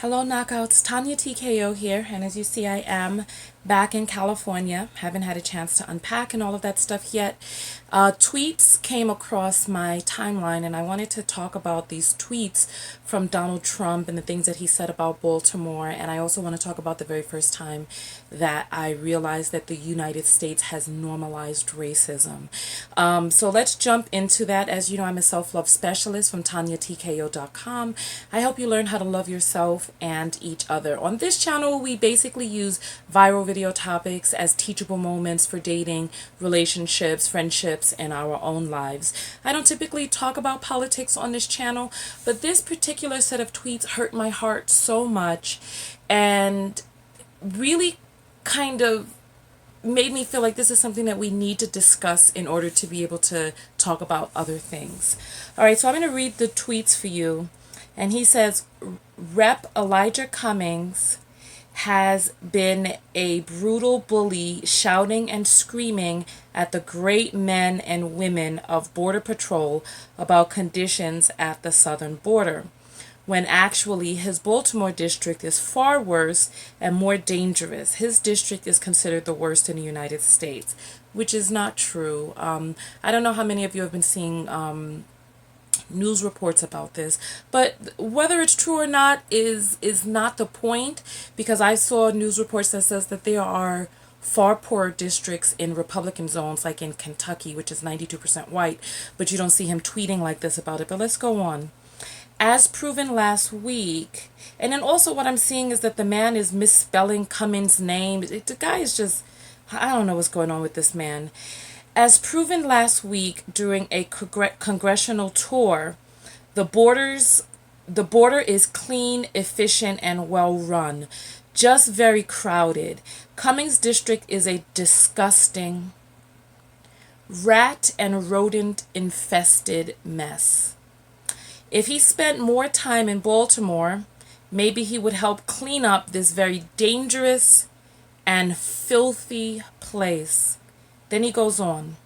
Hello knockouts, Tonya TKO here, and as you see I am back in California. Haven't had a chance to unpack and all of that stuff yet. Tweets came across my timeline and I wanted to talk about these tweets from Donald Trump and the things that he said about Baltimore, and I also want to talk about the very first time that I realized that the United States has normalized racism. So let's jump into that. As you know, I'm a self-love specialist from TonyaTko.com. I help you learn how to love yourself and each other. On this channel, we basically use viral video topics as teachable moments for dating, relationships, friendships, and our own lives. I don't typically talk about politics on this channel, but this particular set of tweets hurt my heart so much and really kind of made me feel like this is something that we need to discuss in order to be able to talk about other things. All right, so I'm going to read the tweets for you. And he says, Rep. Elijah Cummings has been a brutal bully, shouting and screaming at the great men and women of Border Patrol about conditions at the southern border, when actually his Baltimore district is far worse and more dangerous. His district is considered the worst in the United States, which is not true. I don't know how many of you have been seeing news reports about this, but whether it's true or not is not the point, because I saw news reports that says that there are far poorer districts in Republican zones, like in Kentucky, which is 92% white, but you don't see him tweeting like this about it. But let's go on. As proven last week, and then also what I'm seeing is that the man is misspelling Cummings' name. The guy is just, I don't know what's going on with this man. As proven last week during a congressional tour, the border is clean, efficient, and well run, just very crowded. Cummings district is a disgusting, rat and rodent infested mess. If he spent more time in Baltimore, maybe he would help clean up this very dangerous and filthy place. Then he goes on.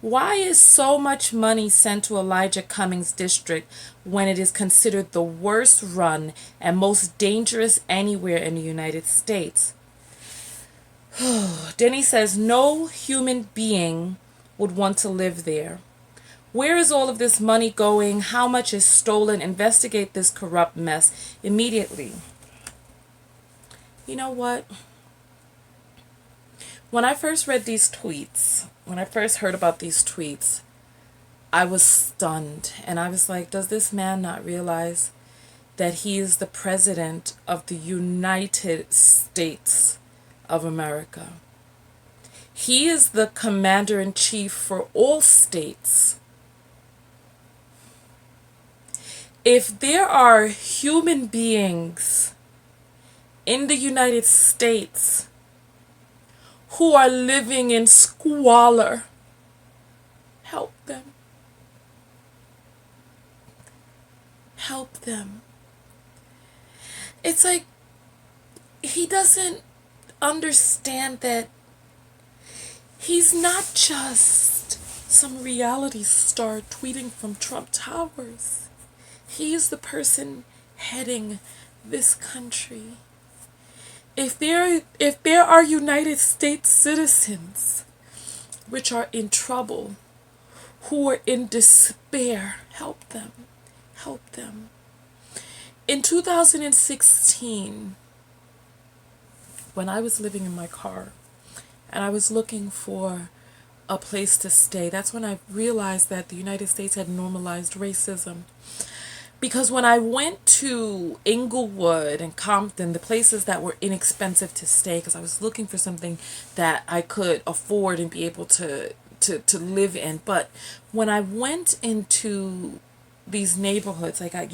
Why is so much money sent to Elijah Cummings' district when it is considered the worst run and most dangerous anywhere in the United States? Then he says no human being would want to live there. Where is all of this money going? How much is stolen? Investigate this corrupt mess immediately. You know what? When I first read these tweets, when I first heard about these tweets, I was stunned. And I was like, does this man not realize that he is the president of the United States of America? He is the commander-in-chief for all states. If there are human beings in the United States who are living in squalor, help them. Help them. It's like he doesn't understand that he's not just some reality star tweeting from Trump Towers. He is the person heading this country. If there are United States citizens which are in trouble, who are in despair, help them. Help them. In 2016, when I was living in my car and I was looking for a place to stay, that's when I realized that the United States had normalized racism. Because when I went to Inglewood and Compton, the places that were inexpensive to stay, because I was looking for something that I could afford and be able to live in. But when I went into these neighborhoods, like I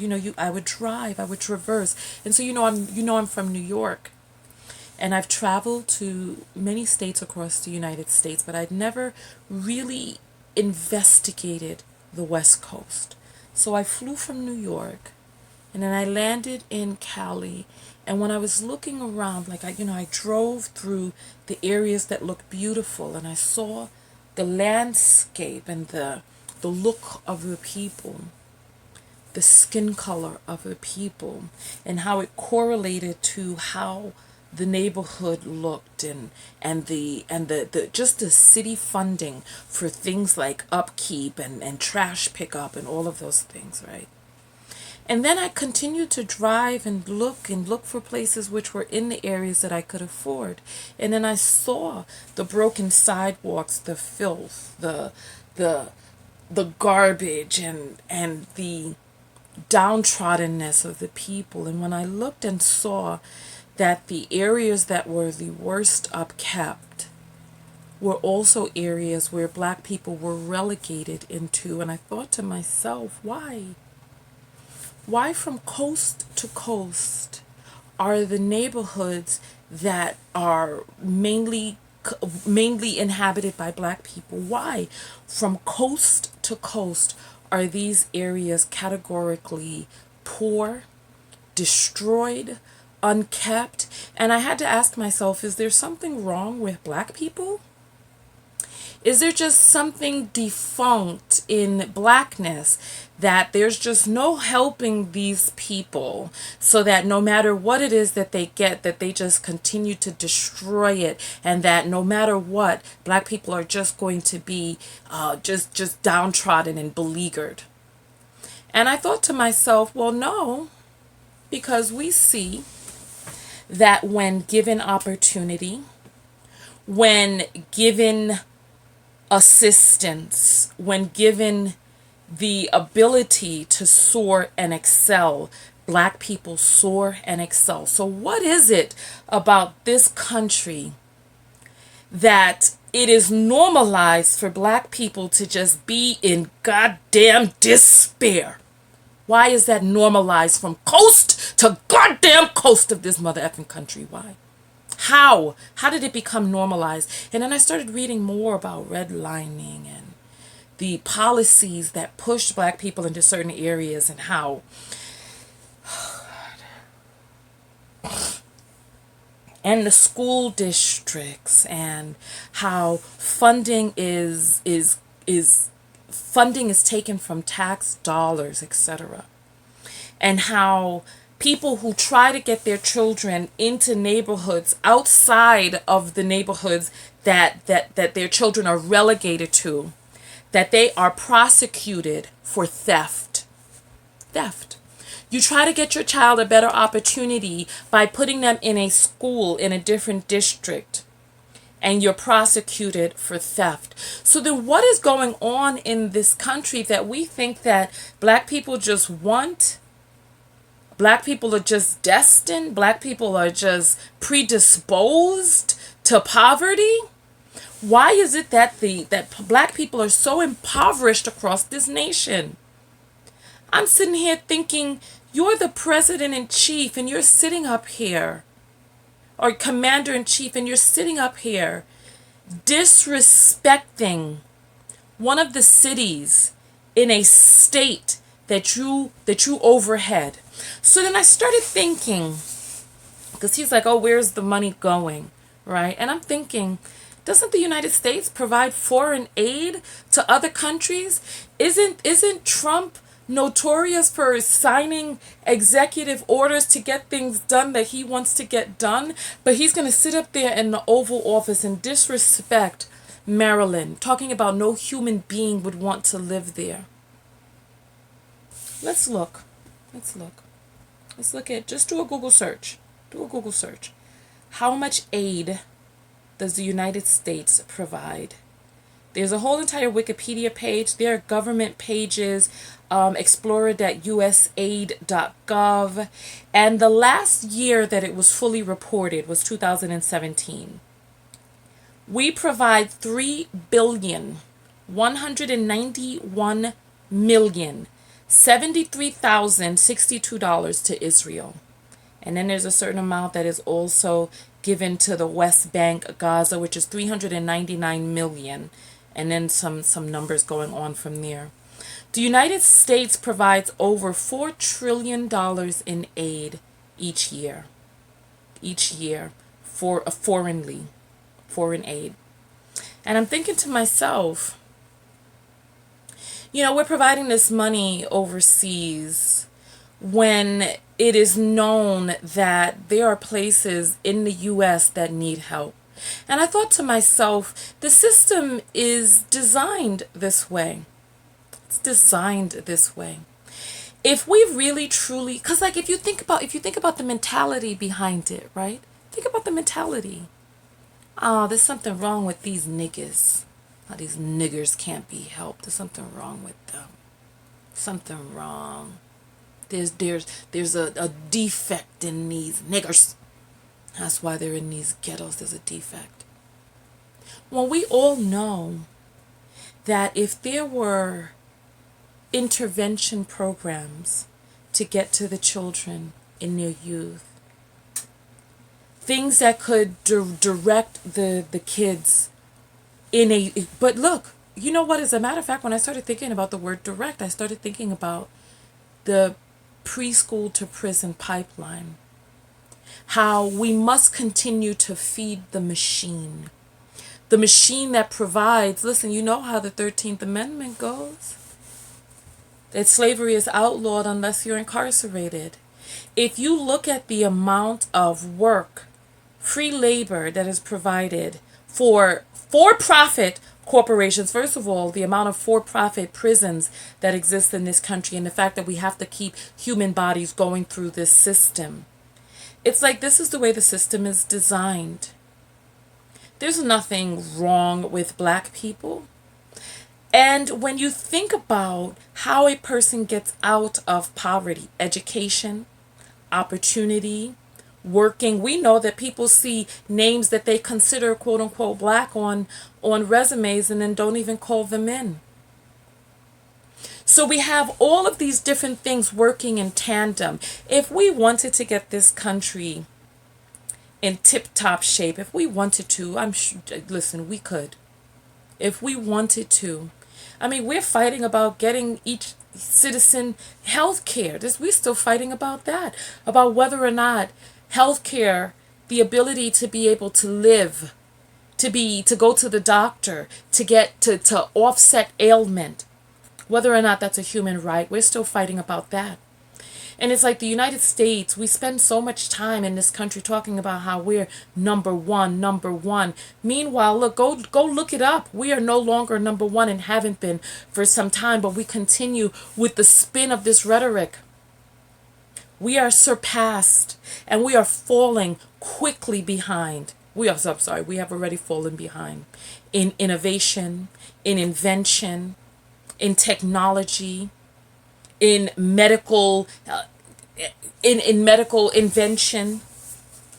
would drive, I would traverse, and so I'm from New York, and I've traveled to many states across the United States, but I'd never really investigated the West Coast. So I flew from New York, and then I landed in Cali. And when I was looking around, I drove through the areas that looked beautiful, and I saw the landscape and the look of the people. the skin color of the people and how it correlated to how the neighborhood looked, and the just the city funding for things like upkeep and trash pickup and all of those things, right? And then I continued to drive and look for places which were in the areas that I could afford. And then I saw the broken sidewalks, the filth, the the garbage and the downtroddenness of the people. And when I looked and saw that the areas that were the worst upkept were also areas where black people were relegated into, and I thought to myself, why? Why from coast to coast are the neighborhoods that are mainly inhabited by black people? Why from coast to coast are these areas categorically poor, destroyed, unkept? And I had to ask myself, is there something wrong with black people? Is there just something defunct in blackness that there's just no helping these people, so that no matter what it is that they get, that they just continue to destroy it, and that no matter what, black people are just going to be just downtrodden and beleaguered? And I thought to myself, well, no, because we see that when given opportunity, when given assistance, when given the ability to soar and excel, black people soar and excel. So what is it about this country that it is normalized for black people to just be in goddamn despair? Why is that normalized from coast to goddamn coast of this mother effing country? Why? How? How did it become normalized? And then I started reading more about redlining and the policies that pushed black people into certain areas, and how and the school districts, and how funding is taken from tax dollars, etc. And how people who try to get their children into neighborhoods outside of the neighborhoods that their children are relegated to, that they are prosecuted for theft. Theft. You try to get your child a better opportunity by putting them in a school in a different district, and you're prosecuted for theft. So then what is going on in this country that we think that black people just want? Black people are just destined? Black people are just predisposed to poverty? Why is it that black people are so impoverished across this nation? I'm sitting here thinking, you're the president in chief and you're sitting up here, or commander in chief, and you're sitting up here disrespecting one of the cities in a state that you overhead. So then I started thinking, because he's like, oh, where's the money going, right? And I'm thinking, doesn't the United States provide foreign aid to other countries? Isn't Trump notorious for signing executive orders to get things done that he wants to get done? But he's going to sit up there in the Oval Office and disrespect Maryland, talking about no human being would want to live there. Let's look. Let's look at, just do a Google search. Do a Google search. How much aid does the United States provide? There's a whole entire Wikipedia page. There are government pages, explorer.usaid.gov. And the last year that it was fully reported was 2017. We provide $3,191,073,062 to Israel. And then there's a certain amount that is also given to the West Bank, Gaza, which is 399 million. And then some numbers going on from there. The United States provides over $4 trillion in aid each year. For a foreign aid. And I'm thinking to myself, You know, we're providing this money overseas when it is known that there are places in the U.S. that need help. And I thought to myself, the system is designed this way. It's designed this way. If we really truly, because like if you think about the mentality behind it, right? Think about the mentality. Oh, there's something wrong with these niggas. Oh, these niggers can't be helped. There's something wrong with them. Something wrong. There's a defect in these niggers. That's why they're in these ghettos. There's a defect. Well, we all know that if there were intervention programs to get to the children in their youth, things that could direct the kids in a, but look, you know what, as a matter of fact, when I started thinking about the word direct, I started thinking about the preschool to prison pipeline, how we must continue to feed the machine that provides. Listen, you know how the 13th Amendment goes, that slavery is outlawed unless you're incarcerated. If you look at the amount of work, free labor that is provided for for-profit corporations, first of all, the amount of for-profit prisons that exist in this country, and the fact that we have to keep human bodies going through this system. It's like this is the way the system is designed. There's nothing wrong with black people. And when you think about how a person gets out of poverty, education, opportunity, working, we know that people see names that they consider quote unquote black on resumes and then don't even call them in. So we have all of these different things working in tandem. If we wanted to get this country in tip-top shape, if we wanted to, I'm sure, listen, we could. If we wanted to. I mean, we're fighting about getting each citizen health care. We're still fighting about that, about whether or not health care, the ability to be able to live, to go to the doctor, to get to offset ailment, whether or not that's a human right. We're still fighting about that. And it's like the United States, we spend so much time in this country talking about how we're number one, number one. Meanwhile, look, go look it up. We are no longer number one and haven't been for some time, but we continue with the spin of this rhetoric. We are surpassed and we are falling quickly behind. We have already fallen behind in innovation, in invention, in technology, in medical in medical invention.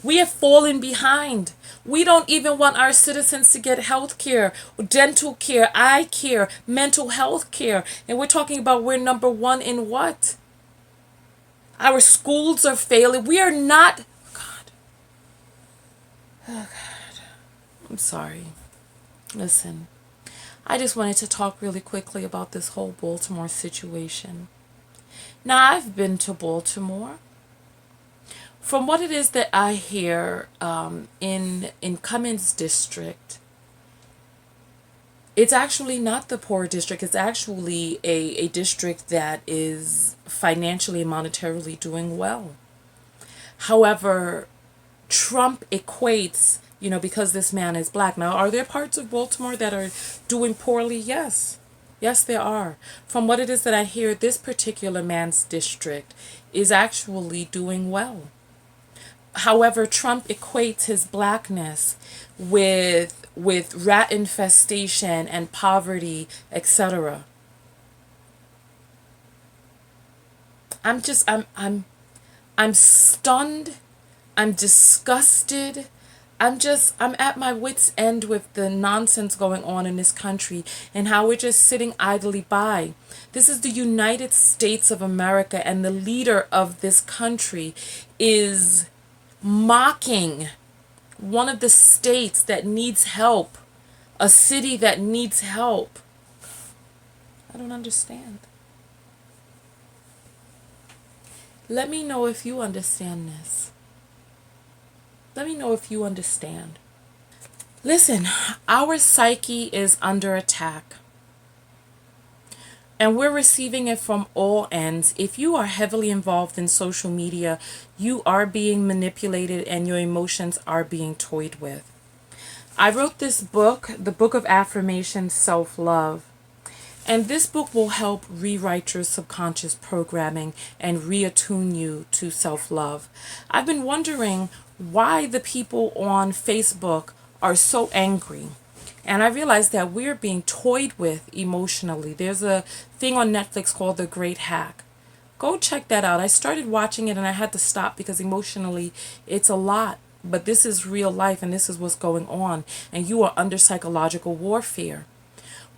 We have fallen behind. We don't even want our citizens to get health care, dental care, eye care, mental health care. And we're talking about we're number one in what? Our schools are failing. We are not. Oh God. I'm sorry. Listen, I just wanted to talk really quickly about this whole Baltimore situation. Now, I've been to Baltimore. From what it is that I hear in Cummings district, it's actually not the poor district. It's actually a district that is financially and monetarily doing well. However, Trump equates, because this man is black. Now, are there parts of Baltimore that are doing poorly? Yes. Yes, there are. From what it is that I hear, this particular man's district is actually doing well. However, Trump equates his blackness with rat infestation and poverty, etc. I'm stunned. I'm disgusted. I'm at my wit's end with the nonsense going on in this country and how we're just sitting idly by. This is the United States of America, and the leader of this country is mocking one of the states that needs help, a city that needs help. I don't understand. Let me know if you understand this. Let me know if you understand. Listen, our psyche is under attack. And we're receiving it from all ends. If you are heavily involved in social media, you are being manipulated and your emotions are being toyed with. I wrote this book, the Book of Affirmation, Self-Love. And this book will help rewrite your subconscious programming and reattune you to self-love. I've been wondering why the people on Facebook are so angry. And I realized that we're being toyed with emotionally. There's a thing on Netflix called The Great Hack. Go check that out. I started watching it and I had to stop because emotionally it's a lot. But this is real life and this is what's going on. And you are under psychological warfare.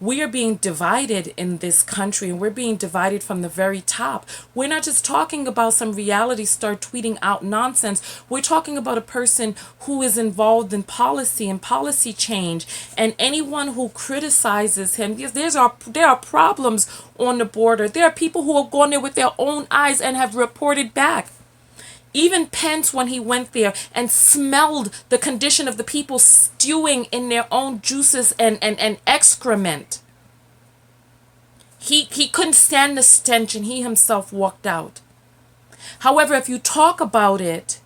We are being divided in this country, and we're being divided from the very top. We're not just talking about some reality star tweeting out nonsense. We're talking about a person who is involved in policy and policy change, and anyone who criticizes him, because there are problems on the border. There are people who have gone there with their own eyes and have reported back. Even Pence, when he went there and smelled the condition of the people stewing in their own juices and excrement, he couldn't stand the stench and he himself walked out. However, if you talk about it,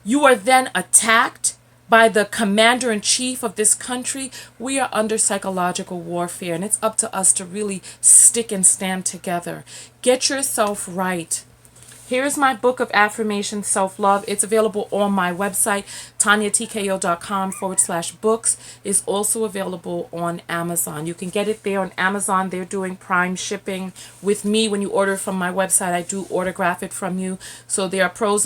you are then attacked by the commander-in-chief of this country. We are under psychological warfare, and it's up to us to really stick and stand together. Get yourself right. Here's my book of affirmation, self-love. It's available on my website, TonyaTKO.com/books. It's also available on Amazon. You can get it there on Amazon. They're doing Prime shipping with me. When you order from my website, I do autograph it from you. So there are pros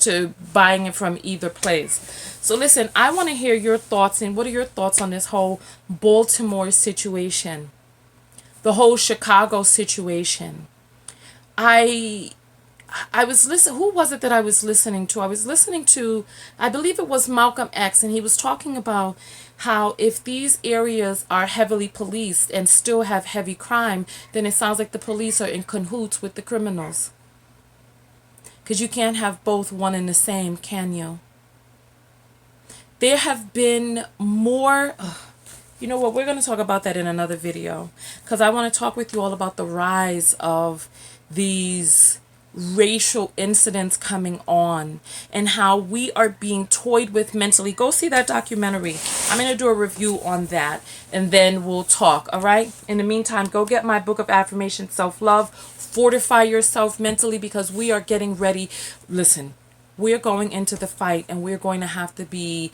to buying it from either place. So listen, I want to hear your thoughts. And what are your thoughts on this whole Baltimore situation? The whole Chicago situation. I was listening. Who was it that I was listening to? I was listening to, I believe it was Malcolm X, and he was talking about how if these areas are heavily policed and still have heavy crime, then it sounds like the police are in cahoots with the criminals. Because you can't have both one and the same, can you? There have been more. You know what? We're going to talk about that in another video, because I want to talk with you all about the rise of these racial incidents coming on and how we are being toyed with mentally. Go see that documentary. I'm going to do a review on that and then we'll talk. All right. In the meantime, go get my book of affirmation, self-love. Fortify yourself mentally, because we are getting ready. Listen, we're going into the fight and we're going to have to be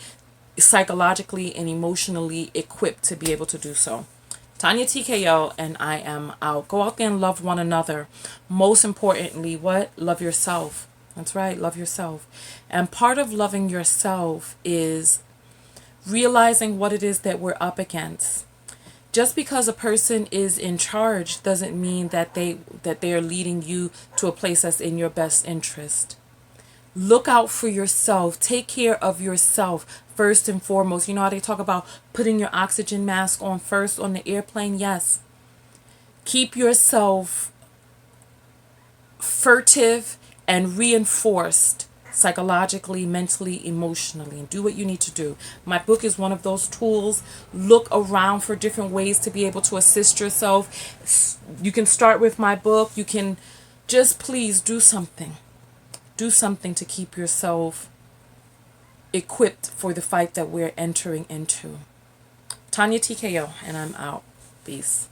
psychologically and emotionally equipped to be able to do so. Tonya TKO, and I am out. Go out there and love one another. Most importantly, what? Love yourself. That's right, love yourself. And part of loving yourself is realizing what it is that we're up against. Just because a person is in charge doesn't mean that they are leading you to a place that's in your best interest. Look out for yourself. Take care of yourself first and foremost. You know how they talk about putting your oxygen mask on first on the airplane? Yes. Keep yourself furtive and reinforced psychologically, mentally, emotionally, and do what you need to do. My book is one of those tools. Look around for different ways to be able to assist yourself. You can start with my book. You can just please do something. Do something to keep yourself equipped for the fight that we're entering into. Tonya TKO, and I'm out. Peace.